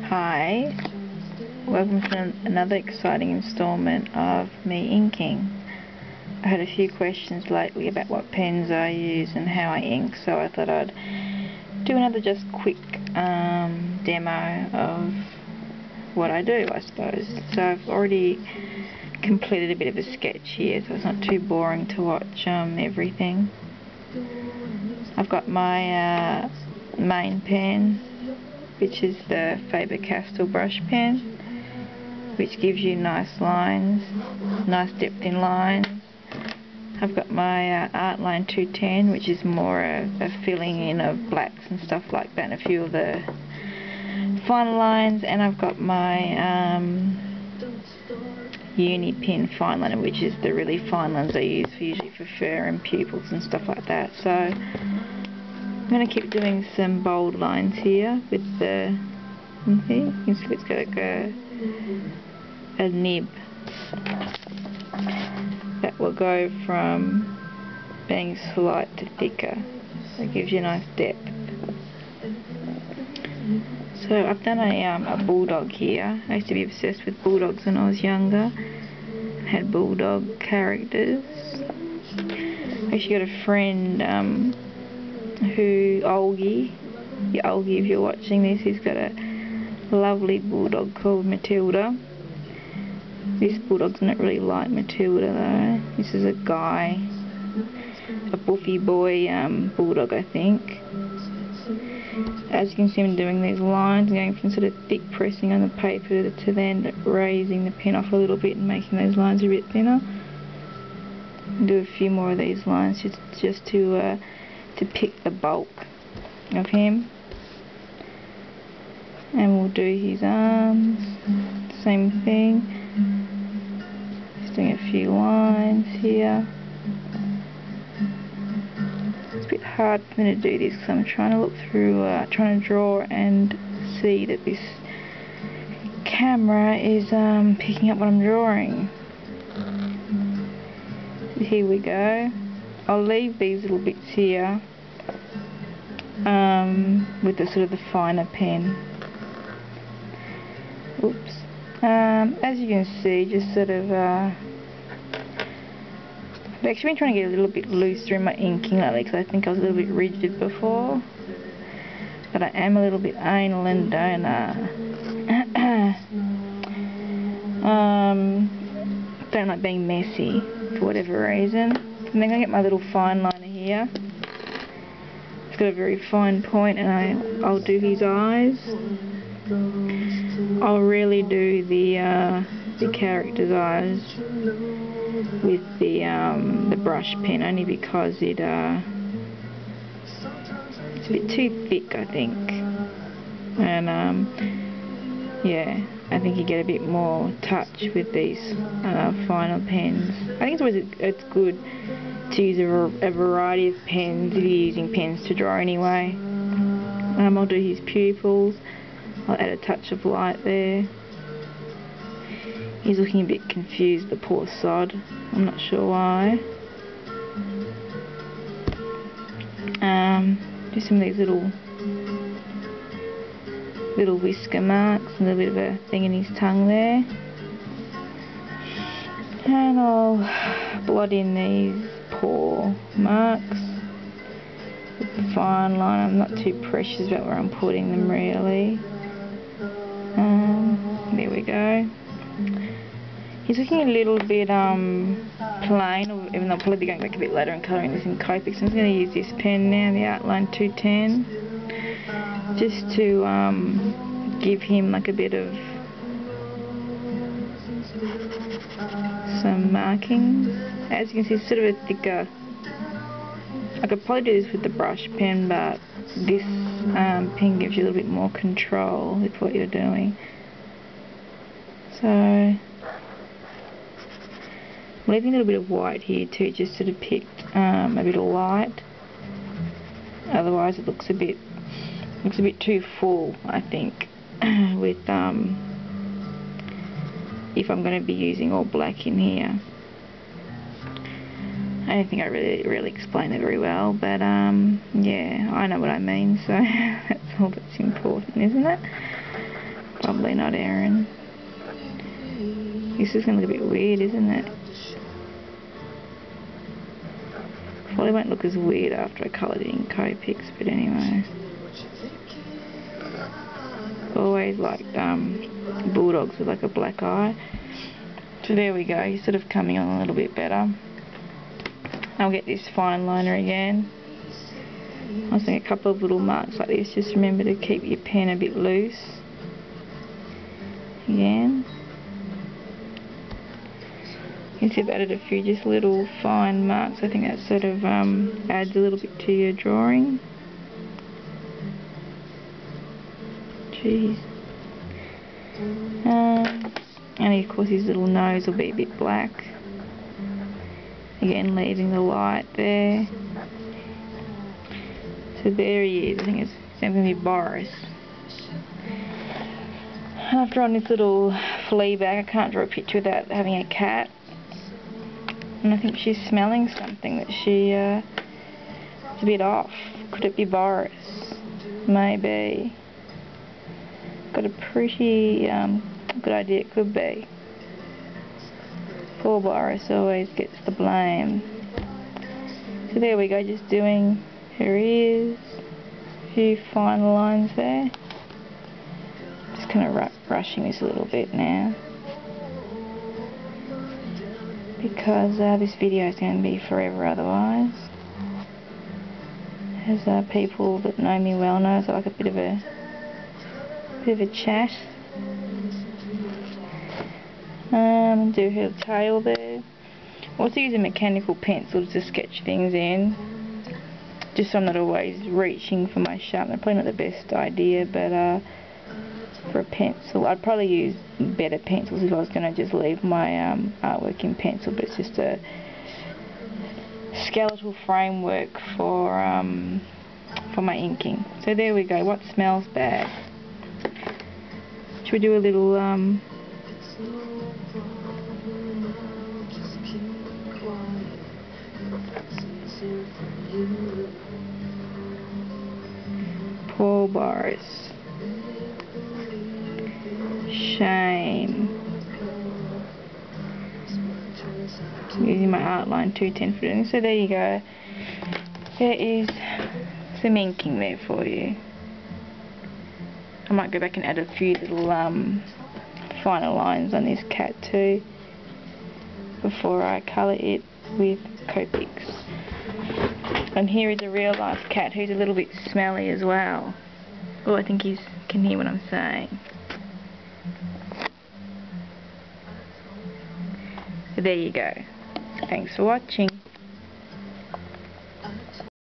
Hi, welcome to another exciting installment of me inking. I had a few questions lately about what pens I use and how I ink, so I thought I'd do another just quick demo of what I do, I suppose. So I've already completed a bit of a sketch here, so it's not too boring to watch everything. I've got my main pen, which is the Faber-Castell brush pen, which gives you nice lines, nice depth in lines. I've got my Art Line 210, which is more a filling in of blacks and stuff like that, and a few of the finer lines. And I've got my Uni Pen fine liner, which is the really fine lines I use usually for fur and pupils and stuff like that. So I'm going to keep doing some bold lines here with the thing. You can see it's got like a nib that will go from being slight to thicker, so it gives you a nice depth. So I've done a bulldog here. I used to be obsessed with bulldogs when I was younger. I had bulldog characters. I actually got a friend Olgie, if you're watching this, he's got a lovely bulldog called Matilda. This bulldog's not really like Matilda though. This is a guy, a buffy boy bulldog, I think. As you can see, I'm doing these lines, going from sort of thick pressing on the paper to then raising the pen off a little bit and making those lines a bit thinner. I'll do a few more of these lines just to pick the bulk of him. And we'll do his arms, same thing. Just doing a few lines here. It's a bit hard for me to do this because I'm trying to look through, trying to draw and see that this camera is picking up what I'm drawing. Here we go. I'll leave these little bits here with the sort of the finer pen. Oops. As you can see, just sort of I've actually been trying to get a little bit looser in my inking lately because I think I was a little bit rigid before, but I am a little bit anal and don't like being messy for whatever reason. And then I'm going to get my little fine liner here. It's got a very fine point, and I'll do his eyes. I'll really do the character's eyes with the brush pen, only because it's a bit too thick, I think. And yeah, I think you get a bit more touch with these finer pens. I think it's good to use a variety of pens if you're using pens to draw anyway. I'll do his pupils. I'll add a touch of light there. He's looking a bit confused, the poor sod. I'm not sure why. Do some of these little whisker marks and a bit of a thing in his tongue there. And I'll blot in these paw marks with the fine line. I'm not too precious about where I'm putting them really. There we go. He's looking a little bit plain, even though I'll probably be going back a bit later and colouring this in Copic. So I'm just going to use this pen now, the Art Line 210, just to give him like a bit of some markings. As you can see, it's sort of a thicker. I could probably do this with the brush pen, but this pen gives you a little bit more control with what you're doing. So I'm leaving a little bit of white here too, just to depict a bit of light. Otherwise, it looks a bit too full, I think. With if I'm going to be using all black in here. I don't think I really explained it very well, but yeah, I know what I mean, so that's all that's important, isn't it? Probably not Aaron. This is going to look a bit weird, isn't it? Probably won't look as weird after I coloured it in Copics, but anyway. Always liked bulldogs with like a black eye. So there we go, he's sort of coming on a little bit better. I'll get this fine liner again. I'll sing a couple of little marks like this. Just remember to keep your pen a bit loose. Again. You can see I've added a few just little fine marks. I think that sort of adds a little bit to your drawing. Jeez. And of course his little nose will be a bit black. Again, leaving the light there. So there he is. I think it's going to be Boris. I've drawn this little flea bag. I can't draw a picture without having a cat. And I think she's smelling something that she is a bit off. Could it be Boris? Maybe. Got a pretty good idea it could be. Poor Boris always gets the blame. So there we go, just doing her ears. A few fine lines there. Just kind of brushing this a little bit now, because this video is going to be forever otherwise. As people that know me well know, so I like a bit of a chat. Do her tail there. Also use a mechanical pencil to sketch things in, just so I'm not always reaching for my sharpener. Probably not the best idea, but for a pencil, I'd probably use better pencils if I was going to just leave my artwork in pencil, but it's just a skeletal framework for my inking. So there we go. What smells bad? Should we do a little poor Boris. Shame. I'm using my outline 210 for doing. So there you go. There is some inking there for you. I might go back and add a few little finer lines on this cat too before I colour it with Copics. And here is a real life cat who's a little bit smelly as well. Oh, I think he can hear what I'm saying. So there you go. Thanks for watching.